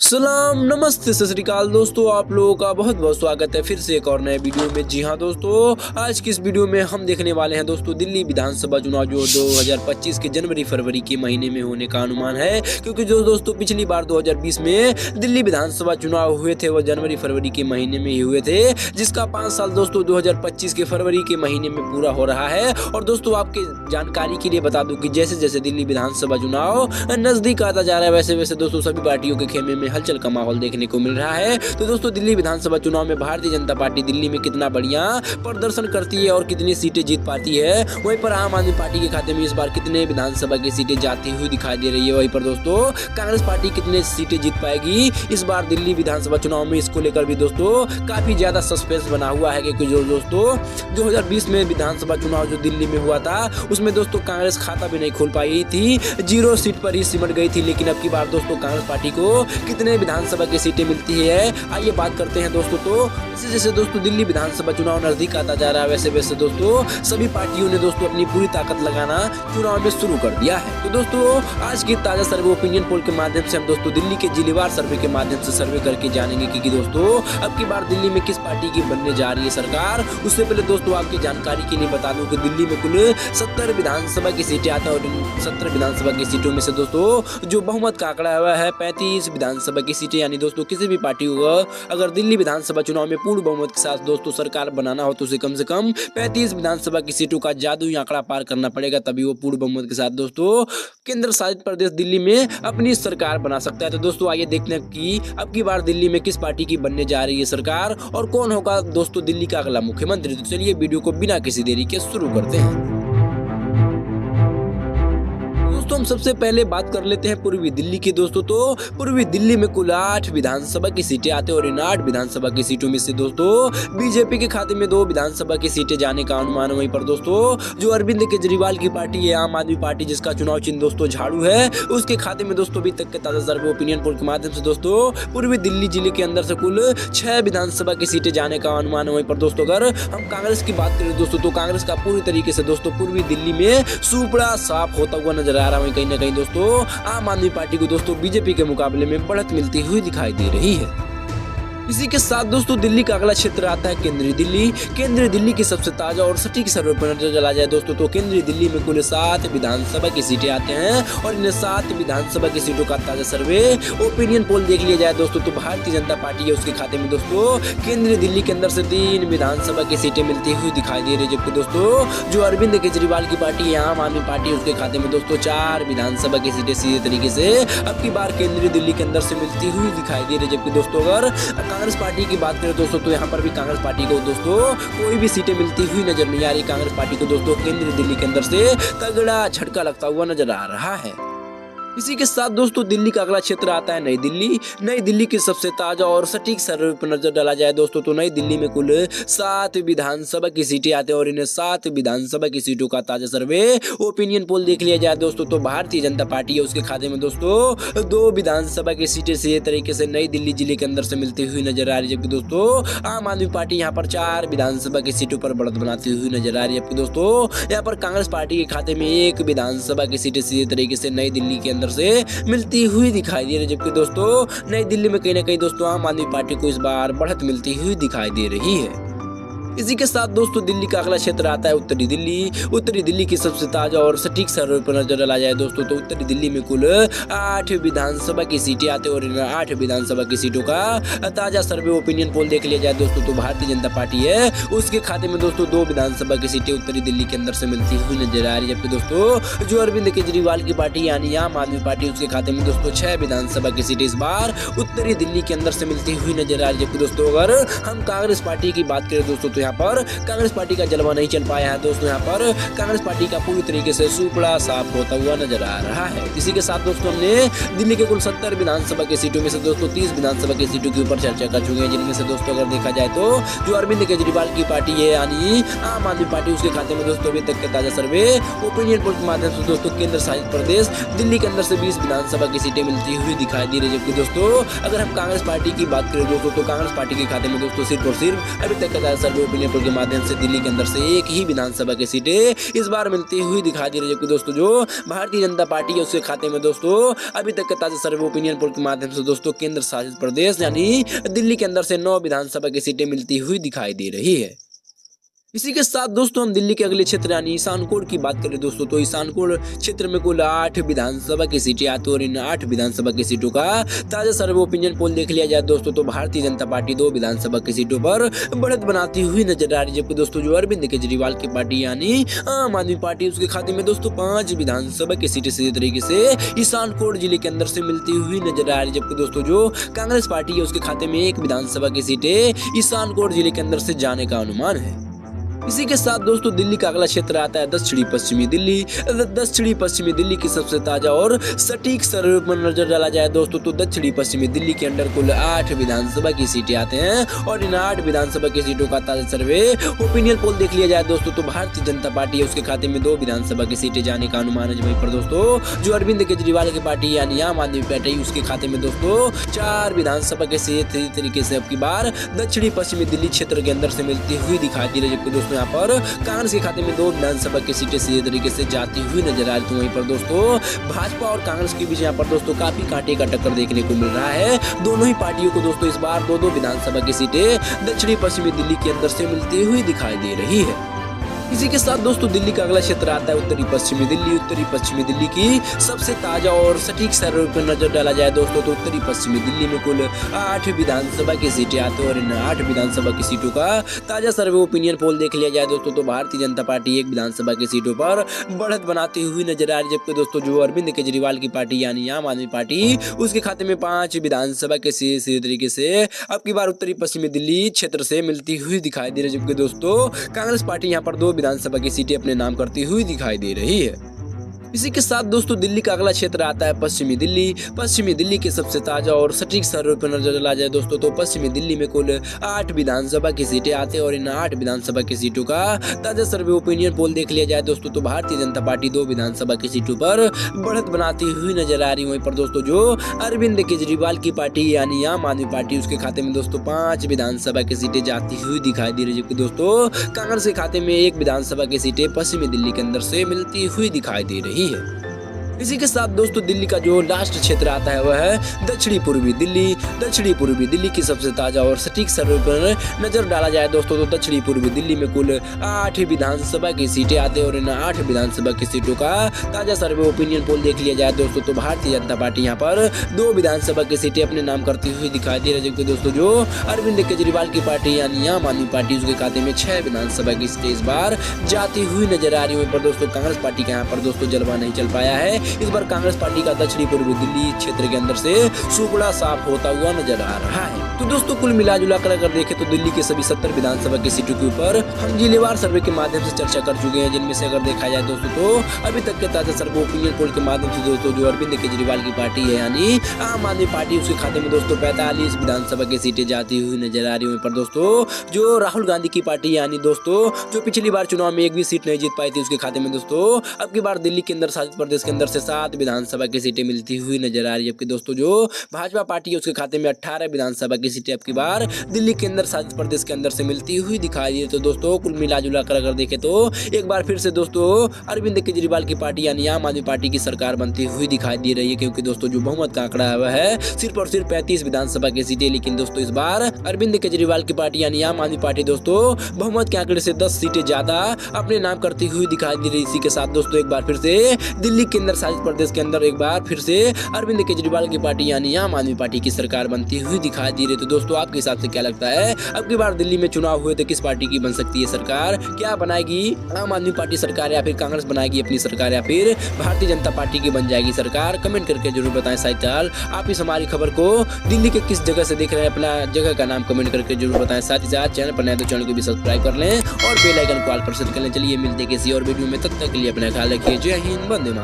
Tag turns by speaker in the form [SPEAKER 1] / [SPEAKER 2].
[SPEAKER 1] सलाम नमस्ते सत श्री अकाल दोस्तों, आप लोगों का बहुत बहुत स्वागत है फिर से एक और नए वीडियो में। जी हाँ दोस्तों, आज की इस वीडियो में हम देखने वाले हैं दोस्तों दिल्ली विधानसभा चुनाव जो 2025 के जनवरी फरवरी के महीने में होने का अनुमान है। क्योंकि जो दोस्तों पिछली बार 2020 में दिल्ली विधानसभा चुनाव हुए थे वह जनवरी फरवरी के महीने में ही हुए थे, जिसका 5 साल दोस्तों 2025 के फरवरी के महीने में पूरा हो रहा है। और दोस्तों आपके जानकारी के लिए बता दूं कि जैसे जैसे दिल्ली विधानसभा चुनाव नजदीक आता जा रहा है वैसे वैसे दोस्तों सभी पार्टियों के खेमे में हलचल का माहौल देखने को मिल रहा है। तो दोस्तों दिल्ली विधानसभा चुनाव में भारतीय जनता पार्टी दिल्ली में कितना बढ़िया प्रदर्शन करती है और कितनी सीटें जीत पाती है, वहीं पर आम आदमी पार्टी के खाते में इस बार कितने विधानसभा की सीटें जाती हुई दिखाई दे रही है। वहीं पर दोस्तों कांग्रेस पार्टी कितने सीटें जीत पाएगी इस बार दिल्ली विधानसभा चुनाव में, इसको लेकर भी दोस्तों काफी ज्यादा सस्पेंस बना हुआ है। क्योंकि जो दोस्तों 2020 में विधानसभा चुनाव जो दिल्ली में हुआ था उसमें दोस्तों कांग्रेस खाता भी नहीं खोल पाई थी, 0 सीट पर ही सिमट गई थी। लेकिन अब की बार दोस्तों कांग्रेस पार्टी को कितने विधानसभा की सीटें मिलती है, आइए बात करते हैं दोस्तों। तो जैसे जैसे दोस्तों दिल्ली विधानसभा चुनाव नजदीक आता जा रहा है वैसे वैसे दोस्तों सभी पार्टियों ने दोस्तों अपनी पूरी ताकत लगाना चुनाव में शुरू कर दिया है। तो दोस्तों आज की ताजा सर्वे ओपिनियन पोल के माध्यम से हम दोस्तों दिल्ली के जिलेवार सर्वे के माध्यम से सर्वे करके जानेंगे कि दोस्तों अब की बार दिल्ली में किस पार्टी की बनने जा रही है सरकार। उससे पहले दोस्तों आपकी जानकारी के लिए बता दूं कि दिल्ली में कुल 70 विधानसभा की सीटें आती हैं और 70 विधानसभा की सीटों में से दोस्तों जो बहुमत का आंकड़ा हुआ है 35 विधानसभा की सीटें, यानी दोस्तों किसी भी पार्टी को अगर दिल्ली विधानसभा चुनाव में पूर्ण बहुमत के साथ दोस्तों सरकार बनाना हो तो उसे कम से कम 35 विधानसभा की सीटों का जादुई आंकड़ा पार करना पड़ेगा, तभी वो पूर्ण बहुमत के साथ दोस्तों केंद्र शासित प्रदेश दिल्ली में अपनी सरकार बना सकता है। तो दोस्तों आइए देखते हैं कि अब की बार दिल्ली में किस पार्टी की बनने जा रही है सरकार और कौन होगा दोस्तों दिल्ली का अगला मुख्यमंत्री। तो चलिए वीडियो को बिना किसी देरी के शुरू करते हैं। दोस्तों हम सबसे पहले बात कर लेते हैं पूर्वी दिल्ली की दोस्तों। तो पूर्वी दिल्ली में कुल 8 विधानसभा की सीटें आते हैं और इन 8 विधानसभा की सीटों में से दोस्तों बीजेपी के खाते में 2 विधानसभा की सीटें जाने का अनुमान है। वहीं पर दोस्तों जो अरविंद केजरीवाल की पार्टी है आम आदमी पार्टी, जिसका चुनाव चिन्ह दोस्तों झाड़ू है, उसके खाते में दोस्तों अभी तक के ताजा सर्वे ओपिनियन पोल के माध्यम से दोस्तों पूर्वी दिल्ली जिले के अंदर से कुल 6 विधानसभा की सीटें जाने का अनुमान है। वहीं पर दोस्तों अगर हम कांग्रेस की बात करें दोस्तों तो कांग्रेस का पूरी तरीके से दोस्तों पूर्वी दिल्ली में सुपड़ा साफ होता हुआ नजर आ रहा है। वहीं कहीं ना कहीं दोस्तों आम आदमी पार्टी को दोस्तों बीजेपी के मुकाबले में बढ़त मिलती हुई दिखाई दे रही है। इसी के साथ दोस्तों दिल्ली का अगला क्षेत्र आता है केंद्रीय दिल्ली। केंद्रीय दिल्ली की सबसे ताजा और सटीक सर्वे पर नजर चला जाए दोस्तों तो केंद्रीय दिल्ली में कुल 7 विधानसभा की सीटें आते हैं और इन 7 विधानसभा की सीटों का ताजा सर्वे ओपिनियन पोल देख लिया जाए दोस्तों तो भारतीय जनता पार्टी है उसके खाते में दोस्तों केंद्रीय दिल्ली के अंदर से 3 विधानसभा की सीटें मिलती हुई दिखाई दे रही है। जबकि दोस्तों जो अरविंद केजरीवाल की पार्टी है आम आदमी पार्टी है उसके खाते में दोस्तों 4 विधानसभा की सीटें सीधे तरीके से अब की बार केंद्रीय दिल्ली के अंदर से मिलती हुई दिखाई दे रही है। जबकि दोस्तों अगर कांग्रेस पार्टी की बात करें दोस्तों तो यहाँ पर भी कांग्रेस पार्टी को दोस्तों कोई भी सीटें मिलती हुई नजर नहीं आ रही। कांग्रेस पार्टी को दोस्तों केंद्रीय दिल्ली के अंदर से तगड़ा झटका लगता हुआ नजर आ रहा है। इसी के साथ दोस्तों दिल्ली का अगला क्षेत्र आता है नई दिल्ली। नई दिल्ली की सबसे ताजा और सटीक सर्वे पर नजर डाला जाए दोस्तों तो नई दिल्ली में कुल 7 विधानसभा की सीटें आते हैं और इन 7 विधानसभा की सीटों का ताजा सर्वे ओपिनियन पोल देख लिया जाए दोस्तों तो भारतीय जनता पार्टी है उसके खाते में दोस्तों 2 विधानसभा की सीटें सीधे तरीके से नई दिल्ली जिले के अंदर से मिलती हुई नजर आ रही है। जबकि दोस्तों आम आदमी पार्टी यहाँ पर 4 विधानसभा की सीटों पर बढ़त बनाती हुई नजर आ रही है। जबकि दोस्तों यहाँ पर कांग्रेस पार्टी के खाते में 1 विधानसभा की सीटें सीधे तरीके से नई दिल्ली के अंदर से मिलती हुई दिखाई दे रही है। जबकि दोस्तों नई दिल्ली में कहीं ना कहीं दोस्तों आम आदमी पार्टी को इस बार बढ़त मिलती हुई दिखाई दे रही है। इसी के साथ दोस्तों दिल्ली का अगला क्षेत्र आता है उत्तरी दिल्ली। उत्तरी दिल्ली की सबसे ताजा और सटीक सर्वे पर नजर डाला जाए दोस्तों तो उत्तरी दिल्ली में कुल 8 विधानसभा की सीटें आते हैं और इन 8 विधानसभा की सीटों का ताजा सर्वे ओपिनियन पोल देख लिया जाए दोस्तों तो भारतीय जनता पार्टी है उसके खाते में दोस्तों 2 विधानसभा की सीटें उत्तरी दिल्ली के अंदर से मिलती हुई नजर आ रही है। जबकि दोस्तों जो अरविंद केजरीवाल की पार्टी यानी आम आदमी पार्टी उसके खाते में दोस्तों 6 विधानसभा की सीटें इस बार उत्तरी दिल्ली के अंदर से मिलती हुई नजर आ रही है। जबकि दोस्तों अगर हम कांग्रेस पार्टी की बात करें दोस्तों तो यहाँ पर कांग्रेस पार्टी का जलवा नहीं चल पाया है दोस्तों। यहाँ पर कांग्रेस पार्टी का पूरी तरीके से सुपड़ा साफ होता हुआ नजर आ रहा है। इसी के साथ दोस्तों हमने दिल्ली के कुल 70 विधानसभा की सीटों में से दोस्तों 30 विधानसभा की सीटों के ऊपर चर्चा कर चुके हैं, जिनमें से दोस्तों अगर देखा जाए तो जो अरविंद केजरीवाल की पार्टी है यानी आम आदमी पार्टी उसके खाते में दोस्तों अभी तक के ताजा सर्वे ओपिनियन पोल के माध्यम से दोस्तों केंद्र शासित प्रदेश दिल्ली के अंदर से 20 विधानसभा की सीटें मिलती हुई दिखाई दे रही है। जबकि दोस्तों अगर हम कांग्रेस पार्टी की बात करें दोस्तों तो कांग्रेस पार्टी के खाते में दोस्तों सिर्फ और सिर्फ अभी तक का ताजा सर्वे ओपिनियन पोल के माध्यम से दिल्ली के अंदर से एक ही विधानसभा की सीटें इस बार मिलती हुई दिखाई दे रही है, जबकि दोस्तों जो भारतीय जनता पार्टी है उसके खाते में दोस्तों अभी तक के ताजा सर्वे ओपिनियन पोल के माध्यम से दोस्तों केंद्र शासित प्रदेश यानी दिल्ली के अंदर से 9 विधानसभा की सीटें मिलती हुई दिखाई दे रही है। इसी के साथ दोस्तों हम दिल्ली के अगले क्षेत्र यानी ईशानकोट की बात करें दोस्तों, तो ईशानकोट क्षेत्र में कुल 8 विधानसभा की सीटें आती है और इन 8 विधानसभा की सीटों का ताजा सर्वे ओपिनियन पोल देख लिया जाए दोस्तों तो भारतीय जनता पार्टी 2 विधानसभा की सीटों पर बढ़त बनाती हुई नजर आ रही है, जबकि दोस्तों जो अरविंद केजरीवाल की पार्टी यानी आम आदमी पार्टी उसके खाते में दोस्तों 5 विधानसभा की सीटें सीधे तरीके से ईशानकोट जिले के अंदर से मिलती हुई नजर आ रही है, जबकि दोस्तों जो कांग्रेस पार्टी है उसके खाते में 1 विधानसभा की सीटें ईशानकोट जिले के अंदर से जाने का अनुमान है। इसी के साथ दोस्तों दिल्ली का अगला क्षेत्र आता है दक्षिणी पश्चिमी दिल्ली। दक्षिणी पश्चिमी दिल्ली की सबसे ताजा और सटीक सर्वे पर नजर डाला जाए दोस्तों तो दक्षिणी पश्चिमी दिल्ली के अंदर कुल 8 विधानसभा की सीटें आते हैं और इन 8 विधानसभा की सीटों का ताजा सर्वे ओपिनियन पोल देख लिया जाए दोस्तों तो भारतीय जनता पार्टी है उसके खाते में 2 विधानसभा की सीटें जाने का अनुमान है। वहीं पर दोस्तों जो अरविंद केजरीवाल की पार्टी यानी आम आदमी पार्टी उसके खाते में दोस्तों 4 विधानसभा के सीटें तरीके से अब की बार दक्षिणी पश्चिमी दिल्ली क्षेत्र के अंदर से मिलती हुई दिखाई दे रही है, जबकि दोस्तों यहाँ पर कांग्रेस के खाते में 2 विधानसभा की सीटें सीधे तरीके से जाती हुई नजर आ रही थी। वहीं पर दोस्तों भाजपा और कांग्रेस के बीच यहाँ पर दोस्तों काफी कांटे का टक्कर देखने को मिल रहा है। दोनों ही पार्टियों को दोस्तों इस बार 2-2 विधानसभा की सीटें दक्षिणी पश्चिमी दिल्ली के अंदर से मिलती हुई दिखाई दे रही है। इसी के साथ दोस्तों दिल्ली का अगला क्षेत्र आता है उत्तरी पश्चिमी दिल्ली। उत्तरी पश्चिमी दिल्ली की सबसे ताजा और सटीक सर्वे पर नजर डाला जाए दोस्तों तो उत्तरी पश्चिमी दिल्ली में कुल 8 विधानसभा की सीटें आती है और इन 8 विधानसभा की सीटों का ताजा सर्वे ओपिनियन पोल देख लिया जाए दोस्तों तो भारतीय जनता पार्टी 1 विधानसभा की सीटों पर बढ़त बनाती हुई नजर आ रही है, जबकि दोस्तों जो अरविंद केजरीवाल की पार्टी यानी आम आदमी पार्टी उसके खाते में 5 विधानसभा के सीधे तरीके से अब की बार उत्तरी पश्चिमी दिल्ली क्षेत्र से मिलती हुई दिखाई दे रही है, जबकि दोस्तों कांग्रेस पार्टी यहाँ पर 2 विधानसभा की सीटें अपने नाम करती हुई दिखाई दे रही है। इसी के साथ दोस्तों दिल्ली का अगला क्षेत्र आता है पश्चिमी दिल्ली। पश्चिमी दिल्ली के सबसे ताजा और सटीक सर्वे पर नजर डाला जाए दोस्तों तो पश्चिमी दिल्ली में कुल 8 विधानसभा की सीटें आते हैं और इन 8 विधानसभा की सीटों का ताजा सर्वे ओपिनियन पोल देख लिया जाए दोस्तों तो भारतीय जनता पार्टी 2 विधानसभा की सीटों पर बढ़त बनाती हुई नजर आ रही है। वहीं पर दोस्तों जो अरविंद केजरीवाल की पार्टी यानी आम आदमी पार्टी उसके खाते में दोस्तों 5 विधानसभा की सीटें जाती हुई दिखाई दे रही है, जबकि दोस्तों कांग्रेस के खाते में 1 विधानसभा की सीटें पश्चिमी दिल्ली के अंदर से मिलती हुई दिखाई दे रही है। इसी के साथ दोस्तों दिल्ली का जो लास्ट क्षेत्र आता है वह है दक्षिणी पूर्वी दिल्ली। दक्षिणी पूर्वी दिल्ली की सबसे ताजा और सटीक सर्वे पर नजर डाला जाए दोस्तों तो दक्षिणी पूर्वी दिल्ली में कुल 8 विधानसभा की सीटें आते हैं और इन 8 विधानसभा की सीटों का ताजा सर्वे ओपिनियन पोल देख लिया जाए दोस्तों तो भारतीय जनता पार्टी यहाँ पर 2 विधानसभा की सीटें अपने नाम करती हुई दिखाई दे रही है, जबकि दोस्तों जो अरविंद केजरीवाल की पार्टी यानी आम आदमी पार्टी उसके खाते में 6 विधानसभा की सीटें इस बार जाती हुई नजर आ रही है। पर दोस्तों कांग्रेस पार्टी का यहाँ पर दोस्तों जलवा नहीं चल पाया है। इस बार कांग्रेस पार्टी का दक्षिणी पूर्वी दिल्ली क्षेत्र के अंदर से सुपड़ा साफ होता हुआ नजर आ रहा है। तो दोस्तों कुल मिला जुला कर अगर देखें तो दिल्ली के सभी 70 विधानसभा की सीटों के ऊपर हम जिलेवार सर्वे के माध्यम से चर्चा कर चुके हैं, जिनमें से अगर देखा जाए दोस्तों तो अभी तक के ताजा सर्वे ओपिनियन पोल के माध्यम से दोस्तों जो अरविंद केजरीवाल की पार्टी है यानी आम आदमी पार्टी उसके खाते में दोस्तों 45 विधानसभा की सीटें जाती हुई नजर आ रही है। पर दोस्तों जो राहुल गांधी की पार्टी यानी दोस्तों जो पिछली बार चुनाव में एक भी सीट नहीं जीत पाई थी उसके खाते में दोस्तों अब की बार दिल्ली के अंदर शासित प्रदेश के अंदर से 7 विधानसभा की सीटें मिलती हुई नजर आ रही है, जबकि दोस्तों जो भाजपा पार्टी है उसके खाते में 18 विधानसभा की सीटें अब की बार दिल्ली के अंदर शासित प्रदेश के अंदर से मिलती हुई दिखाई दी है। तो दोस्तों कुल मिला जुला कर अगर देखें तो एक बार फिर से दोस्तों अरविंद केजरीवाल की पार्टी यानी आम आदमी पार्टी की सरकार बनती हुई दिखाई दे रही है, क्योंकि दोस्तों जो बहुमत का आंकड़ा है वह है सिर्फ और सिर्फ 35 विधानसभा की सीटें। लेकिन दोस्तों इस बार अरविंद केजरीवाल की पार्टी यानी आम आदमी पार्टी दोस्तों बहुमत के आंकड़े से 10 सीटें ज्यादा अपने नाम करती हुई दिखाई दे रही। इसी के साथ दोस्तों एक बार फिर से दिल्ली के अंदर शासित प्रदेश के अंदर एक बार फिर से अरविंद केजरीवाल की पार्टी यानी आम आदमी पार्टी की सरकार बनती हुई दिखाई दे रही। तो दोस्तों आपके हिसाब से क्या लगता है अब की बार दिल्ली में चुनाव हुए तो किस पार्टी की बन सकती है सरकार? क्या बनाएगी आम आदमी पार्टी सरकार या फिर कांग्रेस बनाएगी अपनी सरकार या फिर भारतीय जनता पार्टी की बन जाएगी सरकार? कमेंट करके जरूर बताएं। साथ आप इस हमारी खबर को दिल्ली के किस जगह से देख रहे हैं अपना जगह का नाम कमेंट करके जरूर बताएं। साथ ही साथ चैनल पर नए तो चैनल को भी सब्सक्राइब कर लें और बेल आइकन को ऑल पर सेट कर लें। चलिए मिलते किसी और वीडियो में, तब तक के लिए अपना ख्याल रखिए। जय हिंद, वंदे मातरम।